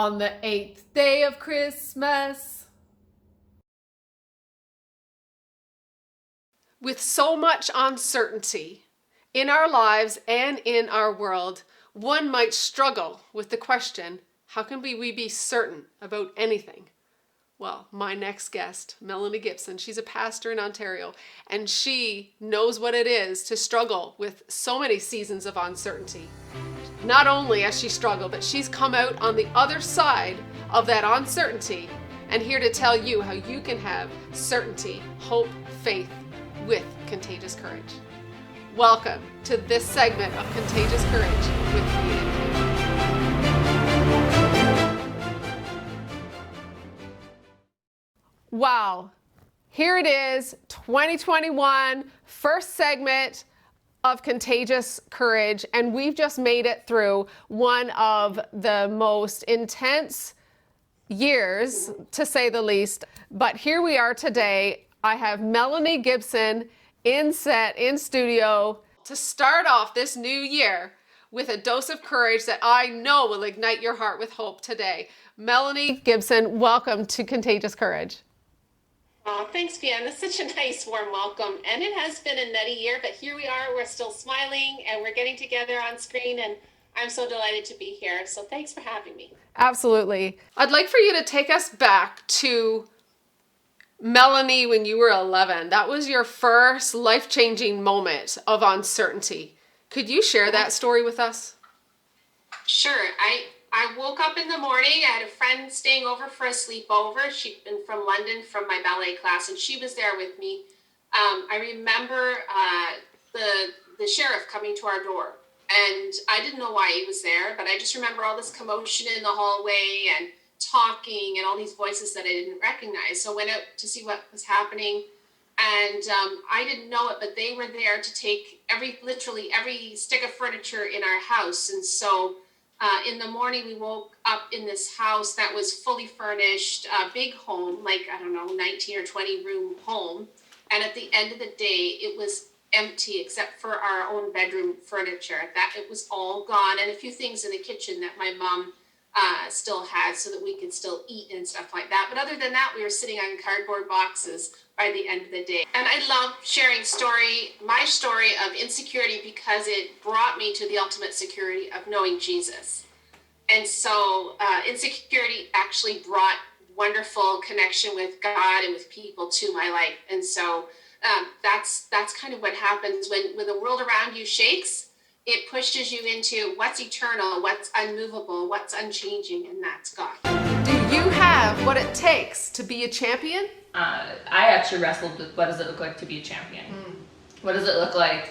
on the 8th day of Christmas. With so much uncertainty in our lives and in our world, one might struggle with the question, how can we be certain about anything? Well, my next guest, Melanie Gibson, she's a pastor in Ontario, and she knows what it is to struggle with so many seasons of uncertainty. Not only has she struggled, but she's come out on the other side of that uncertainty and here to tell you how you can have certainty, hope, faith with contagious courage. Welcome to this segment of Contagious Courage with me. Wow, here it is, 2021, first segment of Contagious Courage, and we've just made it through one of the most intense years, to say the least. But here we are today. I have Melanie Gibson in studio to start off this new year with a dose of courage that I know will ignite your heart with hope today. Melanie Gibson, welcome to Contagious Courage. Oh, thanks, Fiona. That's such a nice, warm welcome. And it has been a nutty year, but here we are. We're still smiling and we're getting together on screen, and I'm so delighted to be here. So thanks for having me. Absolutely. I'd like for you to take us back to Melanie when you were 11. That was your first life-changing moment of uncertainty. Could you share that story with us? Sure. I woke up in the morning. I had a friend staying over for a sleepover. She'd been from London from my ballet class, and she was there with me. I remember the sheriff coming to our door, and I didn't know why he was there, but I just remember all this commotion in the hallway and talking and all these voices that I didn't recognize. So I went out to see what was happening, and I didn't know it, but they were there to take literally every stick of furniture in our house. And so in the morning, we woke up in this house that was fully furnished, a big home, like, 19 or 20 room home. And at the end of the day, it was empty except for our own bedroom furniture. That it was all gone, and a few things in the kitchen that my mom still had so that we could still eat and stuff like that. But other than that, we were sitting on cardboard boxes by the end of the day. And I love sharing my story of insecurity, because it brought me to the ultimate security of knowing Jesus. And so insecurity actually brought wonderful connection with God and with people to my life. And so that's kind of what happens when the world around you shakes. It pushes you into what's eternal, what's unmovable, what's unchanging, and that's God. Do you have what it takes to be a champion? I actually wrestled with what does it look like to be a champion? What does it look like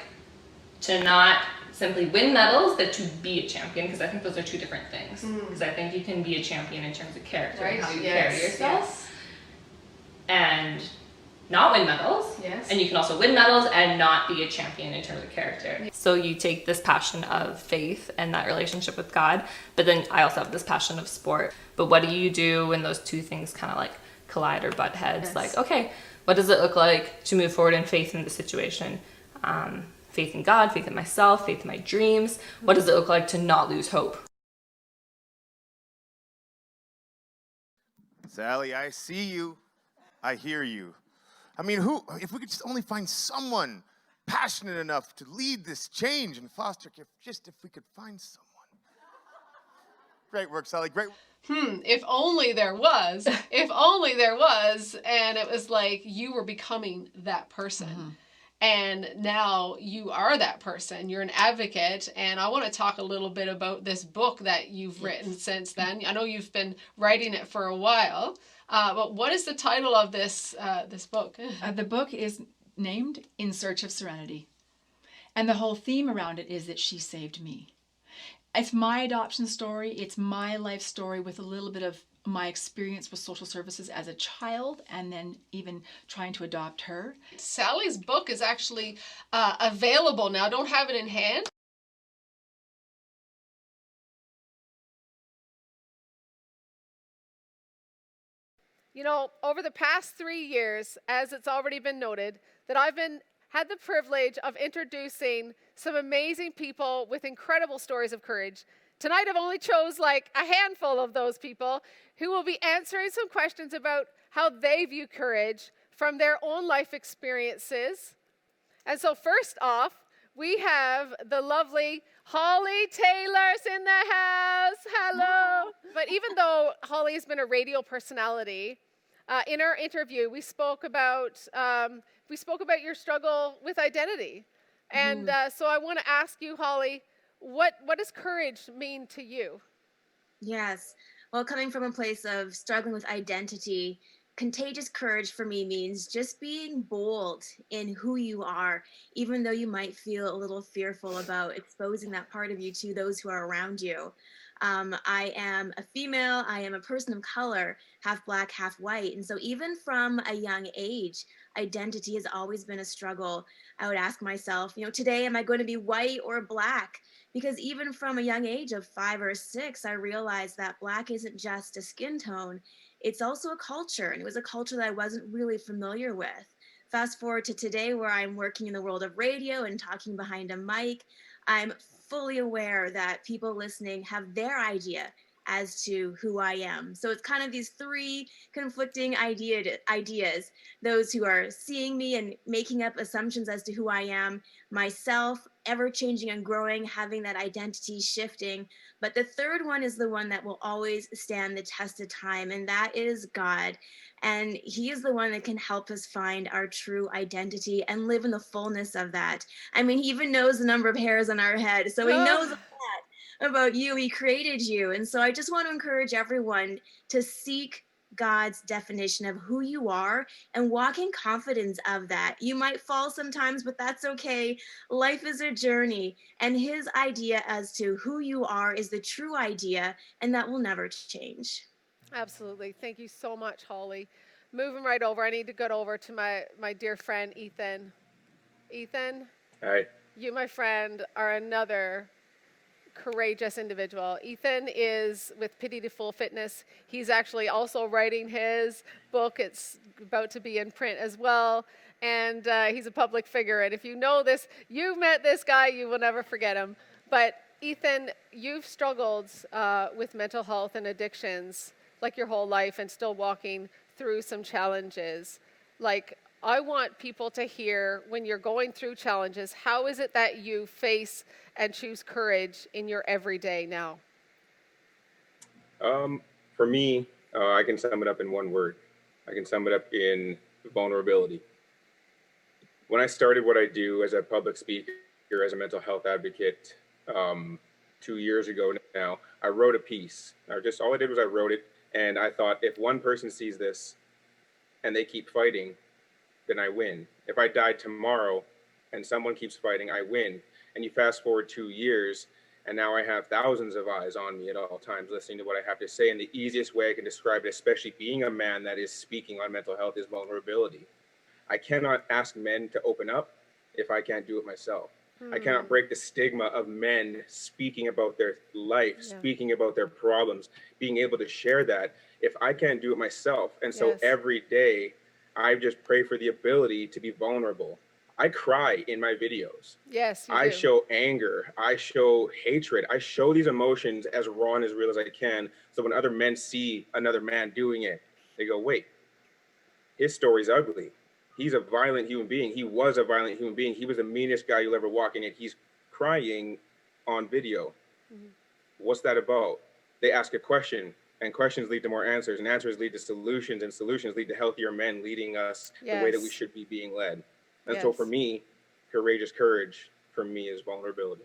to not simply win medals, but to be a champion? Because I think those are two different things. Because I think you can be a champion in terms of character, right? How you carry yourself, and not win medals. Yes. And you can also win medals and not be a champion in terms of character. So you take this passion of faith and that relationship with God, but then I also have this passion of sport. But what do you do when those two things kind of like collide or butt heads? Yes. Like, okay, what does it look like to move forward in faith in the situation? Faith in God, faith in myself, faith in my dreams. What does it look like to not lose hope? Sally, I see you. I hear you. I mean, if we could just only find someone passionate enough to lead this change in foster care, just if we could find someone. Great work, Sally, great. If only there was, and it was like you were becoming that person. And now you are that person. You're an advocate, and I want to talk a little bit about this book that you've written since then. I know you've been writing it for a while. But what is the title of this book? The book is named In Search of Serenity. And the whole theme around it is that she saved me. It's my adoption story. It's my life story with a little bit of my experience with social services as a child, and then even trying to adopt her. Sally's book is actually available now. I don't have it in hand. You know, over the past 3 years, as it's already been noted, that I've had the privilege of introducing some amazing people with incredible stories of courage Tonight I've only chose like a handful of those people who will be answering some questions about how they view courage from their own life experiences. And so first off, we have the lovely Holly Taylor's in the house. Hello. But even though Holly has been a radio personality, in our interview we spoke about your struggle with identity. And so I want to ask you, Holly, what does courage mean to you? Yes. Well, coming from a place of struggling with identity, contagious courage for me means just being bold in who you are, even though you might feel a little fearful about exposing that part of you to those who are around you. I am a female, I am a person of color, half black, half white. And so even from a young age, identity has always been a struggle. I would ask myself, today, am I going to be white or black? Because even from a young age of 5 or 6, I realized that black isn't just a skin tone, it's also a culture. And it was a culture that I wasn't really familiar with. Fast forward to today, where I'm working in the world of radio and talking behind a mic, I'm fully aware that people listening have their idea as to who I am. So it's kind of these 3 conflicting ideas. Those who are seeing me and making up assumptions as to who I am, myself, ever changing and growing, having that identity shifting. But the third one is the one that will always stand the test of time, and that is God. And he is the one that can help us find our true identity and live in the fullness of that. I mean, he even knows the number of hairs on our head, so he knows that about you. He created you. And so I just want to encourage everyone to seek God's definition of who you are and walk in confidence of that. You might fall sometimes, but that's okay. Life is a journey, and his idea as to who you are is the true idea, and that will never change. Absolutely. Thank you so much, Holly. Moving right over, I need to get over to my dear friend, Ethan. Ethan? Hi. You, my friend, are another courageous individual. Ethan is with Pity to Full Fitness. He's actually also writing his book. It's about to be in print as well. And he's a public figure. And if you know this, you've met this guy, you will never forget him. But Ethan, you've struggled with mental health and addictions like your whole life and still walking through some challenges. Like, I want people to hear, when you're going through challenges, how is it that you face and choose courage in your everyday now? For me, I can sum it up in one word. I can sum it up in vulnerability. When I started what I do as a public speaker, as a mental health advocate, 2 years ago now, I wrote a piece. All I did was I wrote it, and I thought, if one person sees this and they keep fighting, then I win. If I died tomorrow and someone keeps fighting, I win. And you fast forward 2 years, and now I have thousands of eyes on me at all times listening to what I have to say. And the easiest way I can describe it, especially being a man that is speaking on mental health, is vulnerability. I cannot ask men to open up if I can't do it myself. I cannot break the stigma of men speaking about their life, speaking about their problems, being able to share that if I can't do it myself. And so every day, I just pray for the ability to be vulnerable. I cry in my videos. Yes, you I do. show anger. I show hatred. I show these emotions as raw and as real as I can. So when other men see another man doing it, they go, wait, his story's ugly. He's a violent human being. He was a violent human being. He was the meanest guy you'll ever walk in, and he's crying on video. What's that about? They ask a question, and questions lead to more answers, and answers lead to solutions, and solutions lead to healthier men leading us the way that we should be being led. And so for me, courageous courage for me is vulnerability.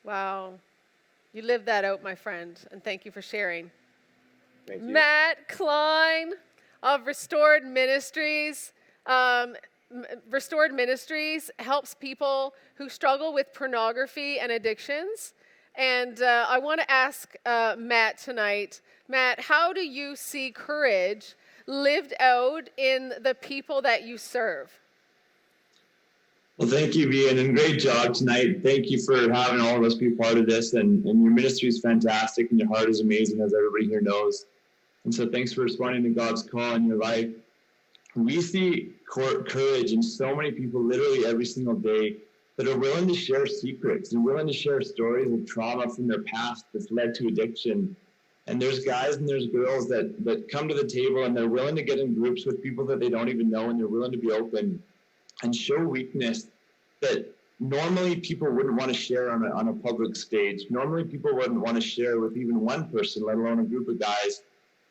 Wow. You lived that out, my friend, and thank you for sharing. Thank you. Matt Klein of Restored Ministries. Restored Ministries helps people who struggle with pornography and addictions. And I want to ask Matt tonight, Matt, how do you see courage lived out in the people that you serve? Well, thank you, Ian, and great job tonight. Thank you for having all of us be part of this. And your ministry is fantastic, and your heart is amazing, as everybody here knows. And so thanks for responding to God's call in your life. We see courage in so many people literally every single day. that are willing to share secrets and willing to share stories of trauma from their past that's led to addiction. And there's guys and there's girls that come to the table and they're willing to get in groups with people that they don't even know, and they're willing to be open and show weakness that normally people wouldn't want to share on a public stage. Normally people wouldn't want to share with even one person, let alone a group of guys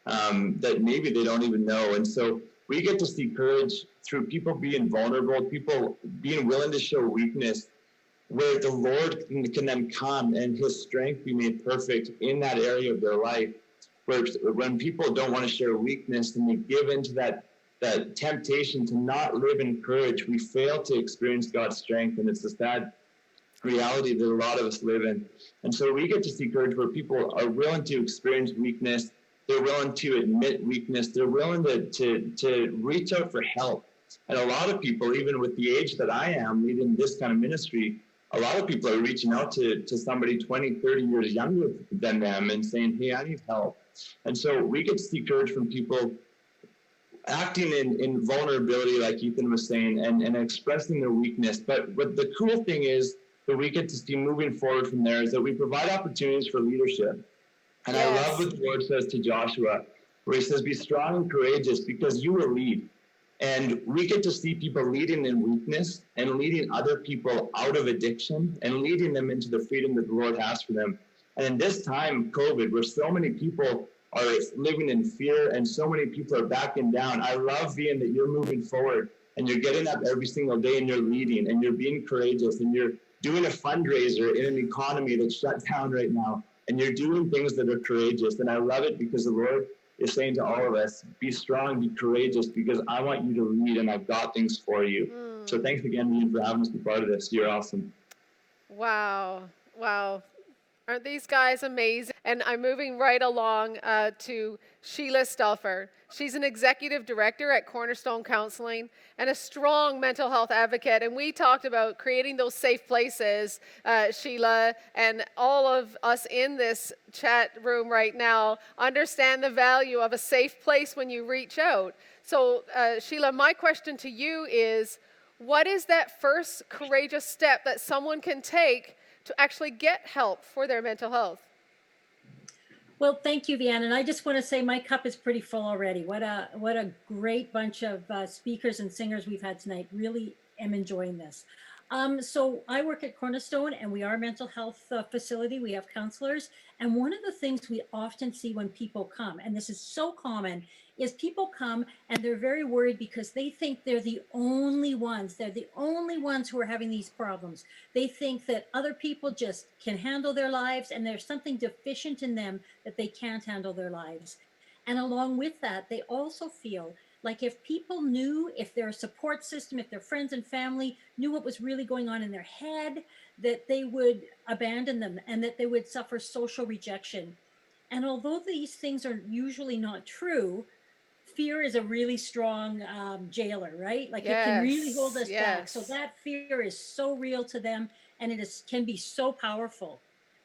that maybe they don't even know. And so we get to see courage through people being vulnerable, people being willing to show weakness, where the Lord can then come and his strength be made perfect in that area of their life. Where when people don't want to share weakness and they give into that temptation to not live in courage, we fail to experience God's strength. And it's a sad reality that a lot of us live in. And so we get to see courage where people are willing to experience weakness. They're willing to admit weakness. They're willing to reach out for help. And a lot of people, even with the age that I am leading this kind of ministry, a lot of people are reaching out to somebody 20, 30 years younger than them and saying, hey, I need help. And so we get to see courage from people acting in vulnerability, like Ethan was saying, and expressing their weakness. But the cool thing is that we get to see moving forward from there is that we provide opportunities for leadership. And yes. I love what the Lord says to Joshua, where he says, be strong and courageous because you will lead. And we get to see people leading in weakness and leading other people out of addiction and leading them into the freedom that the Lord has for them. And in this time, COVID, where so many people are living in fear and so many people are backing down, I love being that you're moving forward and you're getting up every single day and you're leading and you're being courageous and you're doing a fundraiser in an economy that's shut down right now. And you're doing things that are courageous. And I love it because the Lord is saying to all of us, be strong, be courageous, because I want you to lead and I've got things for you. So thanks again, Ian, for having us be part of this. You're awesome. Wow. Wow. Aren't these guys amazing? And I'm moving right along to Sheila Stelfer. She's an executive director at Cornerstone Counseling and a strong mental health advocate. And we talked about creating those safe places, Sheila, and all of us in this chat room right now understand the value of a safe place when you reach out. So, Sheila, my question to you is, what is that first courageous step that someone can take to actually get help for their mental health? Well, thank you, Vianne. And I just want to say my cup is pretty full already. What a great bunch of speakers and singers we've had tonight. Really am enjoying this. So I work at Cornerstone and we are a mental health facility. We have counselors. And one of the things we often see when people come, and this is so common, is people come and they're very worried because they think they're the only ones. They're the only ones who are having these problems. They think that other people just can handle their lives and there's something deficient in them that they can't handle their lives. And along with that, they also feel like if people knew, if their support system, if their friends and family knew what was really going on in their head, that they would abandon them and that they would suffer social rejection. And although these things are usually not true, fear is a really strong jailer, right? Like it can really hold us back. So that fear is so real to them and can be so powerful.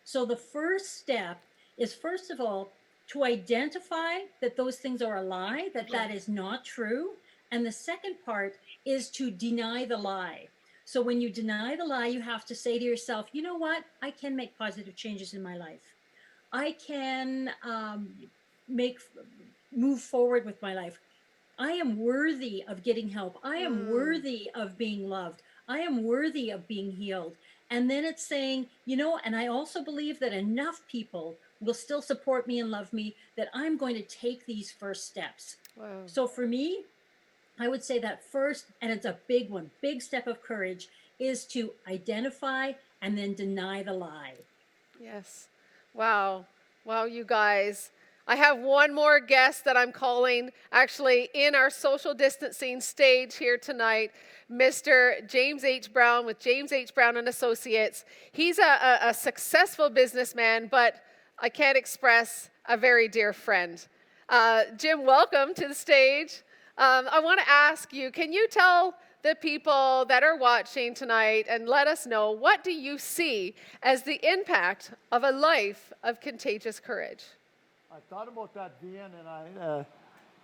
So the first step is, first of all, to identify that those things are a lie, that is not true. And the second part is to deny the lie. So when you deny the lie, you have to say to yourself, you know what? I can make positive changes in my life. I can move forward with my life. I am worthy of getting help. I am worthy of being loved. I am worthy of being healed. And then it's saying, and I also believe that enough people will still support me and love me, that I'm going to take these first steps. Wow. So for me, I would say that first, and it's a big one, big step of courage, is to identify and then deny the lie. Yes. Wow. Wow, you guys. I have one more guest that I'm calling actually in our social distancing stage here tonight, Mr. James H. Brown with James H. Brown and Associates. He's a successful businessman, but I can't express a very dear friend. Jim, welcome to the stage. I want to ask you, can you tell the people that are watching tonight and let us know, what do you see as the impact of a life of contagious courage? I thought about that, Vian, and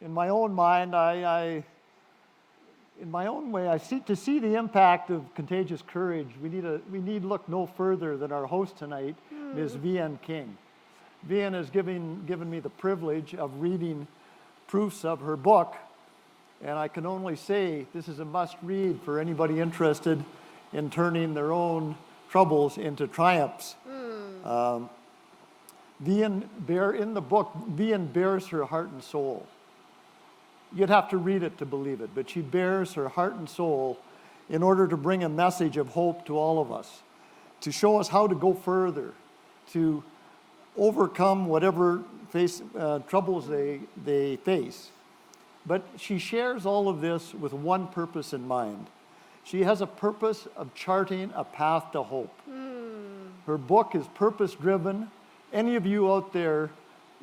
in my own mind, I in my own way, to see the impact of contagious courage, we need look no further than our host tonight, Ms. Vian King. Vian has given me the privilege of reading proofs of her book, and I can only say this is a must-read for anybody interested in turning their own troubles into triumphs. In the book, Vian bears her heart and soul. You'd have to read it to believe it, but she bears her heart and soul in order to bring a message of hope to all of us, to show us how to go further, to overcome whatever troubles they face. But she shares all of this with one purpose in mind. She has a purpose of charting a path to hope. Her book is purpose-driven. Any of you out there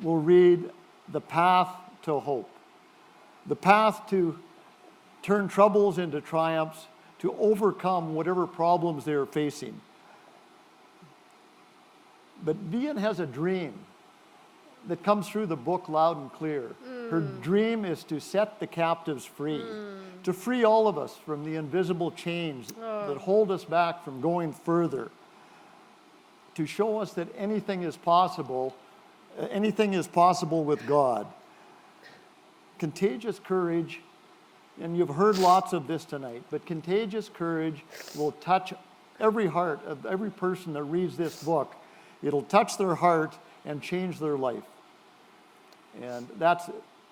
will read The Path to Hope. The path to turn troubles into triumphs, to overcome whatever problems they're facing. But Vian has a dream that comes through the book loud and clear. Her dream is to set the captives free, to free all of us from the invisible chains that hold us back from going further, to show us that anything is possible with God. Contagious courage, and you've heard lots of this tonight, but contagious courage will touch every heart of every person that reads this book. It'll touch their heart and change their life. And that's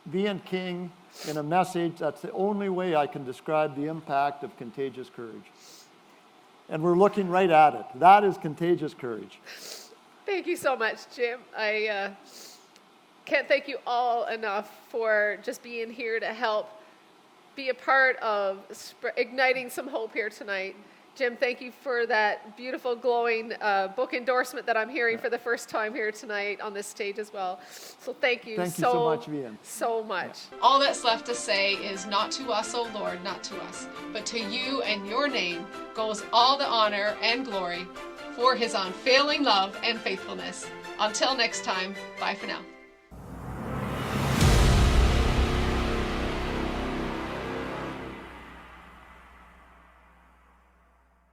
Vian King in a message. That's the only way I can describe the impact of contagious courage. And we're looking right at it. That is contagious courage. Thank you so much, Jim. I can't thank you all enough for just being here to help be a part of igniting some hope here tonight. Jim, thank you for that beautiful, glowing book endorsement that I'm hearing for the first time here tonight on this stage as well. So thank you so much, Vian. So much. All that's left to say is, not to us, O Lord, not to us, but to you and your name goes all the honor and glory for his unfailing love and faithfulness. Until next time, bye for now.